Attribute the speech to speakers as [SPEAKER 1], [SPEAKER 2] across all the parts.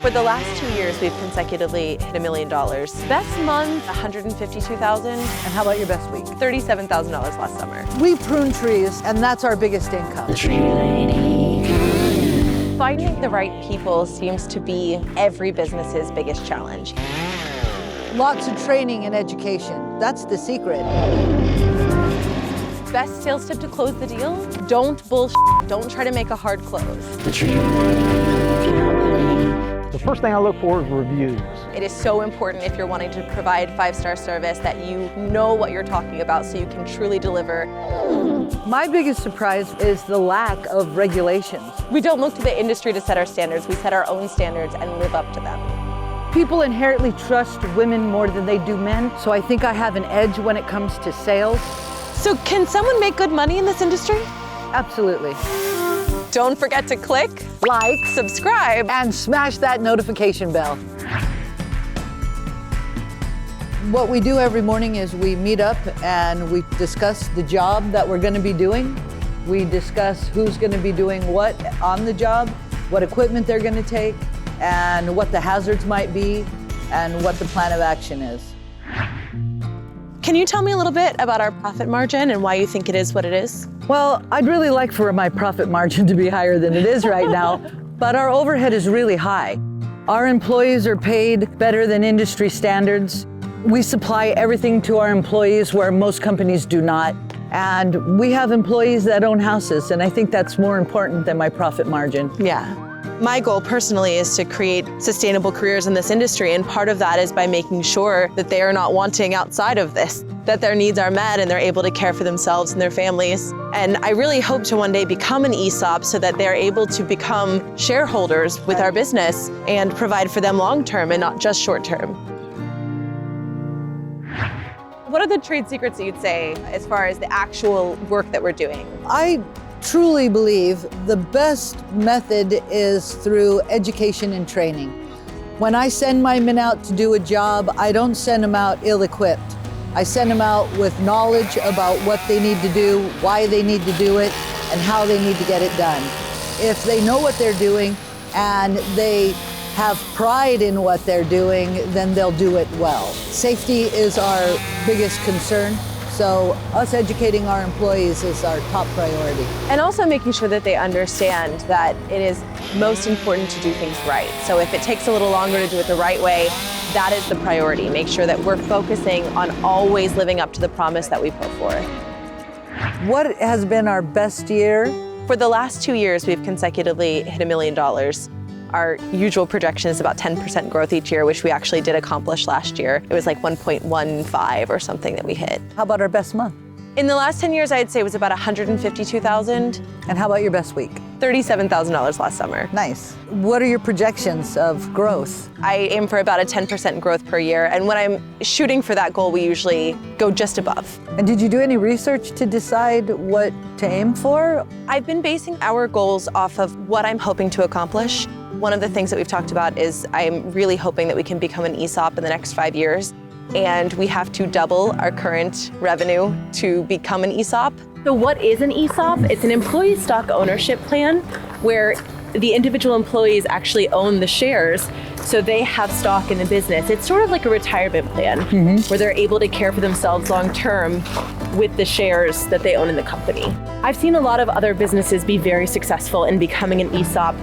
[SPEAKER 1] For the last 2 years, we've consecutively hit $1 million. Best month, $152,000.
[SPEAKER 2] And how about your best week?
[SPEAKER 1] $37,000 last summer.
[SPEAKER 2] We prune trees, and that's our biggest income.
[SPEAKER 1] Finding the right people seems to be every business's biggest challenge.
[SPEAKER 2] Lots of training and education. That's the secret.
[SPEAKER 1] Best sales tip to close the deal? Don't bullshit. Don't try to make a hard close.
[SPEAKER 3] The first thing I look for is reviews.
[SPEAKER 1] It is so important if you're wanting to provide 5-star service that you know what you're talking about so you can truly deliver.
[SPEAKER 2] My biggest surprise is the lack of regulations.
[SPEAKER 1] We don't look to the industry to set our standards. We set our own standards and live up to them.
[SPEAKER 2] People inherently trust women more than they do men, so I think I have an edge when it comes to sales.
[SPEAKER 1] So can someone make good money in this industry?
[SPEAKER 2] Absolutely.
[SPEAKER 1] Don't forget to click,
[SPEAKER 2] Like,
[SPEAKER 1] subscribe,
[SPEAKER 2] and smash that notification bell. What we do every morning is we meet up and we discuss the job that we're going to be doing. We discuss who's going to be doing what on the job, what equipment they're going to take, and what the hazards might be, and what the plan of action is.
[SPEAKER 1] Can you tell me a little bit about our profit margin and why you think it is what it is?
[SPEAKER 2] Well, I'd really like for my profit margin to be higher than it is right now, but our overhead is really high. Our employees are paid better than industry standards. We supply everything to our employees where most companies do not. And we have employees that own houses, and I think that's more important than my profit margin.
[SPEAKER 1] Yeah. My goal personally is to create sustainable careers in this industry, and part of that is by making sure that they are not wanting outside of this, that their needs are met and they're able to care for themselves and their families. And I really hope to one day become an ESOP so that they're able to become shareholders with our business and provide for them long-term and not just short-term. What are the trade secrets that you'd say as far as the actual work that we're doing?
[SPEAKER 2] I truly believe the best method is through education and training. When I send my men out to do a job, I don't send them out ill-equipped. I send them out with knowledge about what they need to do, why they need to do it, and how they need to get it done. If they know what they're doing and they have pride in what they're doing, then they'll do it well. Safety is our biggest concern. So us educating our employees is our top priority.
[SPEAKER 1] And also making sure that they understand that it is most important to do things right. So if it takes a little longer to do it the right way, that is the priority. Make sure that we're focusing on always living up to the promise that we put forth.
[SPEAKER 2] What has been our best year?
[SPEAKER 1] For the last 2 years, we've consecutively hit $1 million. Our usual projection is about 10% growth each year, which we actually did accomplish last year. It was like 1.15 or something that we hit.
[SPEAKER 2] How about our best month?
[SPEAKER 1] In the last 10 years, I'd say it was about $152,000.
[SPEAKER 2] And how about your best week?
[SPEAKER 1] $37,000 last summer.
[SPEAKER 2] Nice. What are your projections of growth?
[SPEAKER 1] I aim for about a 10% growth per year, and when I'm shooting for that goal, we usually go just above.
[SPEAKER 2] And did you do any research to decide what to aim for?
[SPEAKER 1] I've been basing our goals off of what I'm hoping to accomplish. One of the things that we've talked about is I'm really hoping that we can become an ESOP in the next 5 years, and we have to double our current revenue to become an ESOP.
[SPEAKER 4] So what is an ESOP? It's an employee stock ownership plan where the individual employees actually own the shares, so they have stock in the business. It's sort of like a retirement plan where they're able to care for themselves long term with the shares that they own in the company. I've seen a lot of other businesses be very successful in becoming an ESOP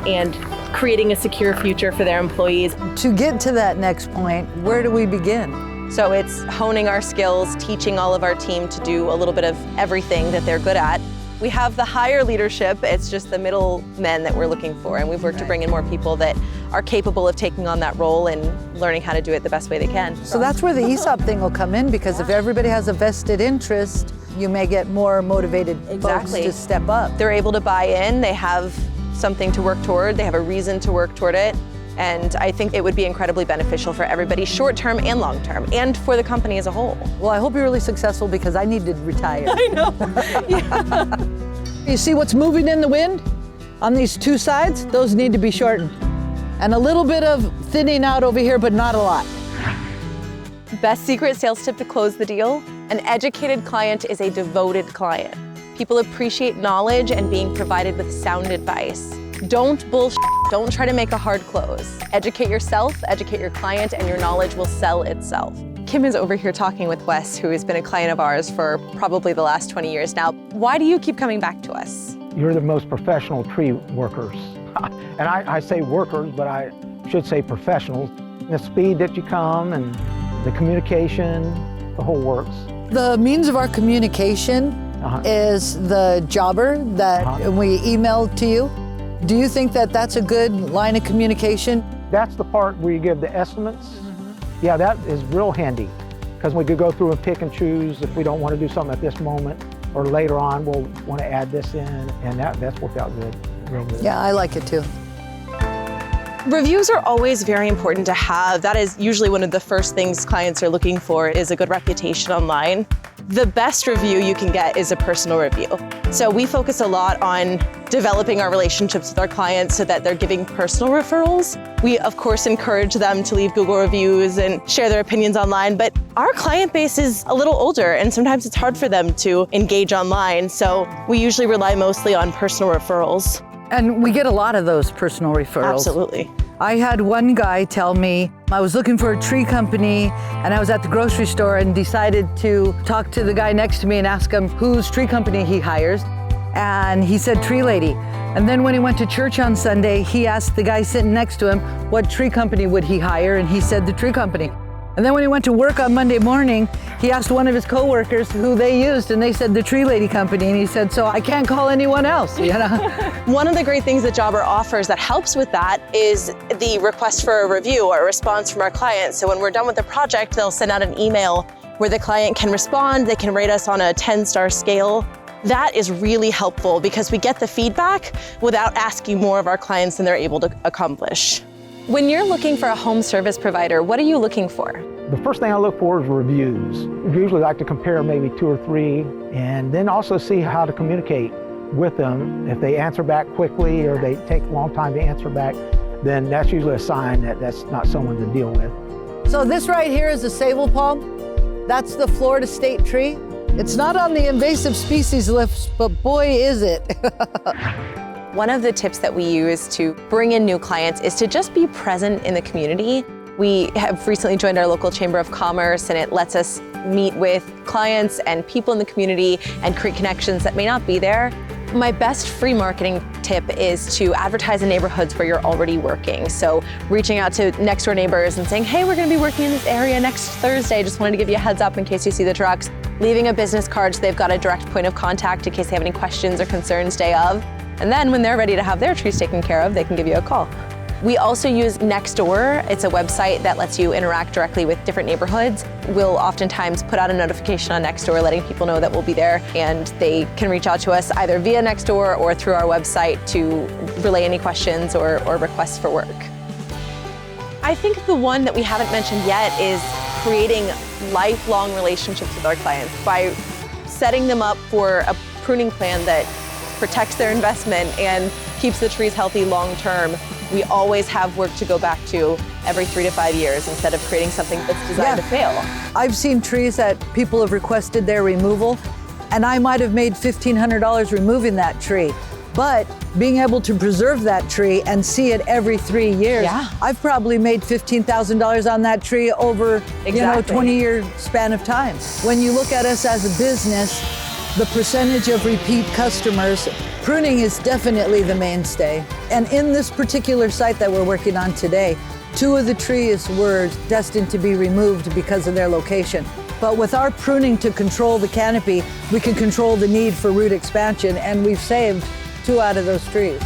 [SPEAKER 4] and creating a secure future for their employees.
[SPEAKER 2] To get to that next point, where do we begin?
[SPEAKER 1] So it's honing our skills, teaching all of our team to do a little bit of everything that they're good at. We have the higher leadership, it's just the middle men that we're looking for, and we've worked to bring in more people that are capable of taking on that role and learning how to do it the best way they can.
[SPEAKER 2] So that's where the ESOP thing will come in, because if everybody has a vested interest, you may get more motivated folks to step up.
[SPEAKER 1] They're able to buy in, they have something to work toward, they have a reason to work toward it, and I think it would be incredibly beneficial for everybody, short-term and long-term, and for the company as a whole.
[SPEAKER 2] Well, I hope you're really successful, because I need to retire.
[SPEAKER 1] I know. Yeah.
[SPEAKER 2] You see what's moving in the wind? On these two sides, those need to be shortened. And a little bit of thinning out over here, but not a lot.
[SPEAKER 1] Best secret sales tip to close the deal? An educated client is a devoted client. People appreciate knowledge and being provided with sound advice. Don't bullshit. Don't try to make a hard close. Educate yourself, educate your client, and your knowledge will sell itself. Kim is over here talking with Wes, who has been a client of ours for probably the last 20 years now. Why do you keep coming back to us?
[SPEAKER 3] You're the most professional tree workers. And I say workers, but I should say professionals. The speed that you come and the communication, the whole works.
[SPEAKER 2] The means of our communication is the jobber that we email to you. Do you think that that's a good line of communication?
[SPEAKER 3] That's the part where you give the estimates. Yeah, that is real handy because we could go through and pick and choose if we don't want to do something at this moment, or later on we'll want to add this in, and that's worked out good, real good.
[SPEAKER 2] Yeah, I like it too.
[SPEAKER 1] Reviews are always very important to have. That is usually one of the first things clients are looking for, is a good reputation online. The best review you can get is a personal review. So we focus a lot on developing our relationships with our clients so that they're giving personal referrals. We, of course, encourage them to leave Google reviews and share their opinions online, but our client base is a little older and sometimes it's hard for them to engage online. So we usually rely mostly on personal referrals.
[SPEAKER 2] And we get a lot of those personal referrals.
[SPEAKER 1] Absolutely.
[SPEAKER 2] I had one guy tell me I was looking for a tree company and I was at the grocery store and decided to talk to the guy next to me and ask him whose tree company he hires. And he said, Tree Lady. And then when he went to church on Sunday, he asked the guy sitting next to him what tree company would he hire, and he said the tree company. And then when he went to work on Monday morning, he asked one of his coworkers who they used, and they said the Tree Lady company. And he said, so I can't call anyone else, you know?
[SPEAKER 1] One of the great things that Jobber offers that helps with that is the request for a review or a response from our clients. So when we're done with the project, they'll send out an email where the client can respond. They can rate us on a 10-star scale. That is really helpful because we get the feedback without asking more of our clients than they're able to accomplish. When you're looking for a home service provider, what are you looking for?
[SPEAKER 3] The first thing I look for is reviews. Usually like to compare maybe 2 or 3, and then also see how to communicate with them. If they answer back quickly or they take a long time to answer back, then that's usually a sign that that's not someone to deal with.
[SPEAKER 2] So this right here is a sable palm. That's the Florida state tree. It's not on the invasive species list, but boy is it.
[SPEAKER 1] One of the tips that we use to bring in new clients is to just be present in the community. We have recently joined our local Chamber of Commerce, and it lets us meet with clients and people in the community and create connections that may not be there. My best free marketing tip is to advertise in neighborhoods where you're already working. So reaching out to next door neighbors and saying, hey, we're gonna be working in this area next Thursday. Just wanted to give you a heads up in case you see the trucks. Leaving a business card so they've got a direct point of contact in case they have any questions or concerns day of. And then when they're ready to have their trees taken care of, they can give you a call. We also use Nextdoor. It's a website that lets you interact directly with different neighborhoods. We'll oftentimes put out a notification on Nextdoor letting people know that we'll be there, and they can reach out to us either via Nextdoor or through our website to relay any questions or requests for work. I think the one that we haven't mentioned yet is creating lifelong relationships with our clients by setting them up for a pruning plan that protects their investment and keeps the trees healthy long term. We always have work to go back to every 3 to 5 years instead of creating something that's designed to fail.
[SPEAKER 2] I've seen trees that people have requested their removal, and I might have made $1,500 removing that tree. But being able to preserve that tree and see it every 3 years, I've probably made $15,000 on that tree over, 20-year span of time. When you look at us as a business, the percentage of repeat customers, pruning is definitely the mainstay. And in this particular site that we're working on today, 2 of the trees were destined to be removed because of their location. But with our pruning to control the canopy, we can control the need for root expansion, and we've saved 2 out of those trees.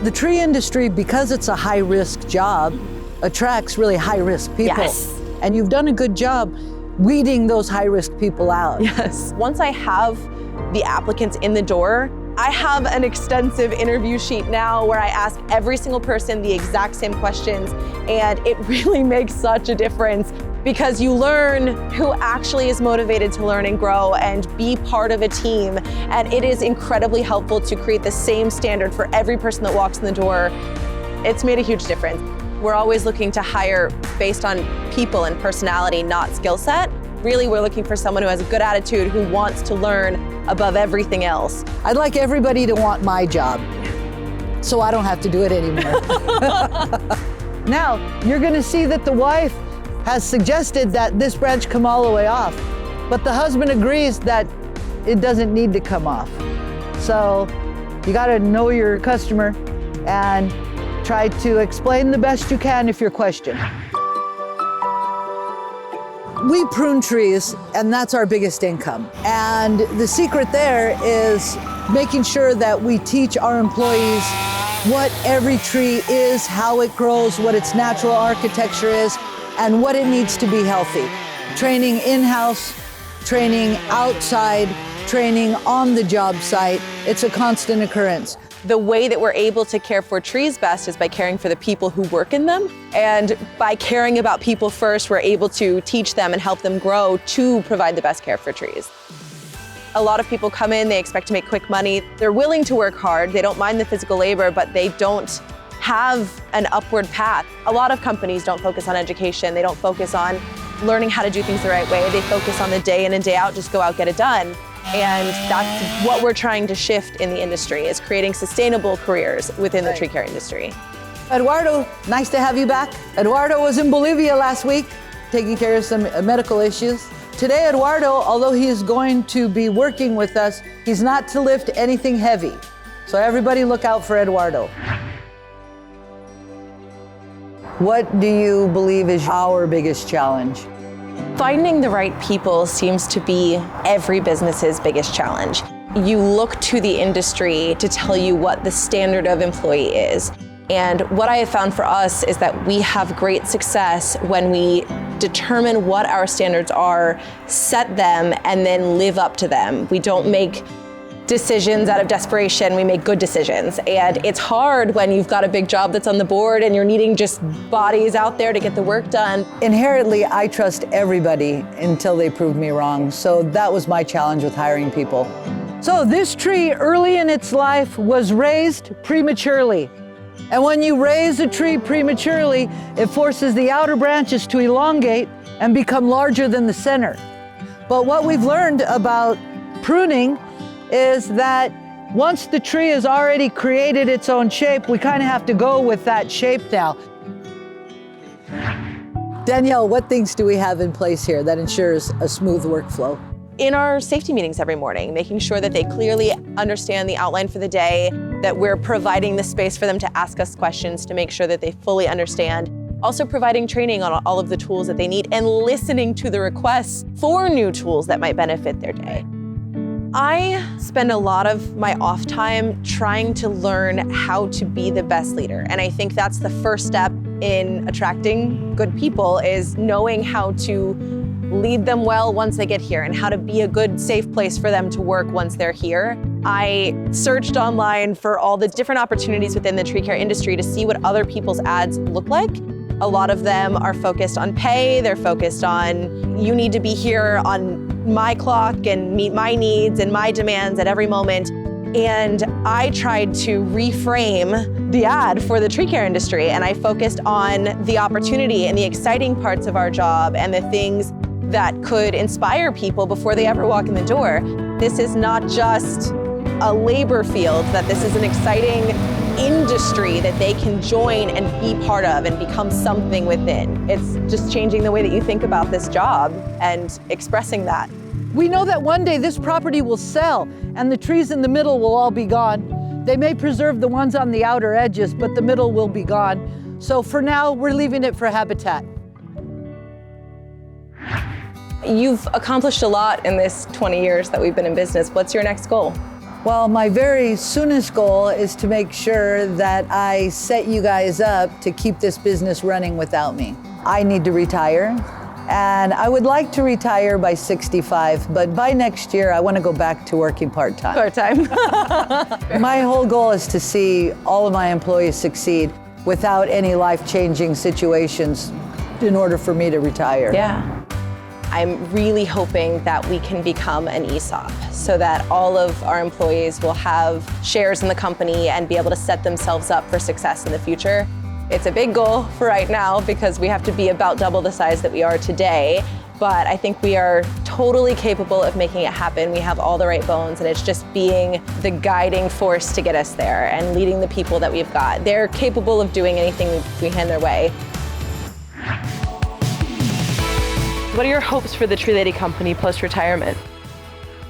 [SPEAKER 2] The tree industry, because it's a high-risk job, attracts really high-risk people.
[SPEAKER 1] Yes.
[SPEAKER 2] And you've done a good job weeding those high-risk people out.
[SPEAKER 1] Yes. Once I have the applicants in the door, I have an extensive interview sheet now where I ask every single person the exact same questions, and it really makes such a difference because you learn who actually is motivated to learn and grow and be part of a team. And it is incredibly helpful to create the same standard for every person that walks in the door. It's made a huge difference. We're always looking to hire based on people and personality, not skill set. Really, we're looking for someone who has a good attitude, who wants to learn, above everything else.
[SPEAKER 2] I'd like everybody to want my job, so I don't have to do it anymore. Now, you're gonna see that the wife has suggested that this branch come all the way off, but the husband agrees that it doesn't need to come off. So you gotta know your customer and try to explain the best you can if you're questioned. We prune trees, and that's our biggest income. And the secret there is making sure that we teach our employees what every tree is, how it grows, what its natural architecture is, and what it needs to be healthy. Training in-house, training outside, training on the job site. It's a constant occurrence.
[SPEAKER 1] The way that we're able to care for trees best is by caring for the people who work in them. And by caring about people first, we're able to teach them and help them grow to provide the best care for trees. A lot of people come in, they expect to make quick money. They're willing to work hard, they don't mind the physical labor, but they don't have an upward path. A lot of companies don't focus on education, they don't focus on learning how to do things the right way. They focus on the day in and day out, just go out, get it done. And that's what we're trying to shift in the industry, is creating sustainable careers within the tree care industry.
[SPEAKER 2] Eduardo, nice to have you back. Eduardo was in Bolivia last week, taking care of some medical issues. Today, Eduardo, although he is going to be working with us, he's not to lift anything heavy. So everybody look out for Eduardo. What do you believe is our biggest challenge?
[SPEAKER 1] Finding the right people seems to be every business's biggest challenge. You look to the industry to tell you what the standard of employee is. And what I have found for us is that we have great success when we determine what our standards are, set them, and then live up to them. We don't make decisions out of desperation, we make good decisions. And it's hard when you've got a big job that's on the board and you're needing just bodies out there to get the work done.
[SPEAKER 2] Inherently, I trust everybody until they prove me wrong. So that was my challenge with hiring people. So this tree, early in its life, was raised prematurely. And when you raise a tree prematurely, it forces the outer branches to elongate and become larger than the center. But what we've learned about pruning is that once the tree has already created its own shape, we kind of have to go with that shape now. Danielle, what things do we have in place here that ensures a smooth workflow?
[SPEAKER 1] In our safety meetings every morning, making sure that they clearly understand the outline for the day, that we're providing the space for them to ask us questions to make sure that they fully understand. Also providing training on all of the tools that they need and listening to the requests for new tools that might benefit their day. I spend a lot of my off time trying to learn how to be the best leader. And I think that's the first step in attracting good people, is knowing how to lead them well once they get here and how to be a good, safe place for them to work once they're here. I searched online for all the different opportunities within the tree care industry to see what other people's ads look like. A lot of them are focused on pay, they're focused on, you need to be here on my clock and meet my needs and my demands at every moment. And I tried to reframe the ad for the tree care industry, and I focused on the opportunity and the exciting parts of our job and the things that could inspire people before they ever walk in the door. This is not just a labor field, that this is an exciting industry that they can join and be part of and become something within. It's just changing the way that you think about this job and expressing that.
[SPEAKER 2] We know that one day this property will sell and the trees in the middle will all be gone. They may preserve the ones on the outer edges, but the middle will be gone. So for now, we're leaving it for habitat.
[SPEAKER 1] You've accomplished a lot in this 20 years that we've been in business. What's your next goal?
[SPEAKER 2] Well, my very soonest goal is to make sure that I set you guys up to keep this business running without me. I need to retire, and I would like to retire by 65, but by next year, I want to go back to working part-time.
[SPEAKER 1] Part-time.
[SPEAKER 2] My whole goal is to see all of my employees succeed without any life-changing situations in order for me to retire.
[SPEAKER 1] Yeah. I'm really hoping that we can become an ESOP so that all of our employees will have shares in the company and be able to set themselves up for success in the future. It's a big goal for right now because we have to be about double the size that we are today. But I think we are totally capable of making it happen. We have all the right bones, and it's just being the guiding force to get us there and leading the people that we've got. They're capable of doing anything we hand their way.
[SPEAKER 4] What are your hopes for the Tree Lady Company post-retirement?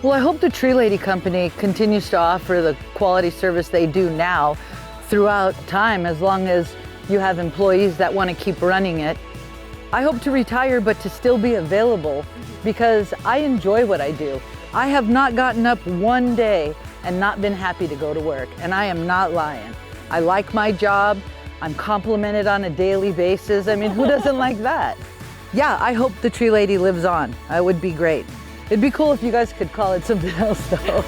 [SPEAKER 2] Well, I hope the Tree Lady Company continues to offer the quality service they do now throughout time, as long as you have employees that want to keep running it. I hope to retire, but to still be available, because I enjoy what I do. I have not gotten up one day and not been happy to go to work, and I am not lying. I like my job. I'm complimented on a daily basis. I mean, who doesn't like that? Yeah, I hope the Tree Lady lives on. That would be great. It'd be cool if you guys could call it something else, though.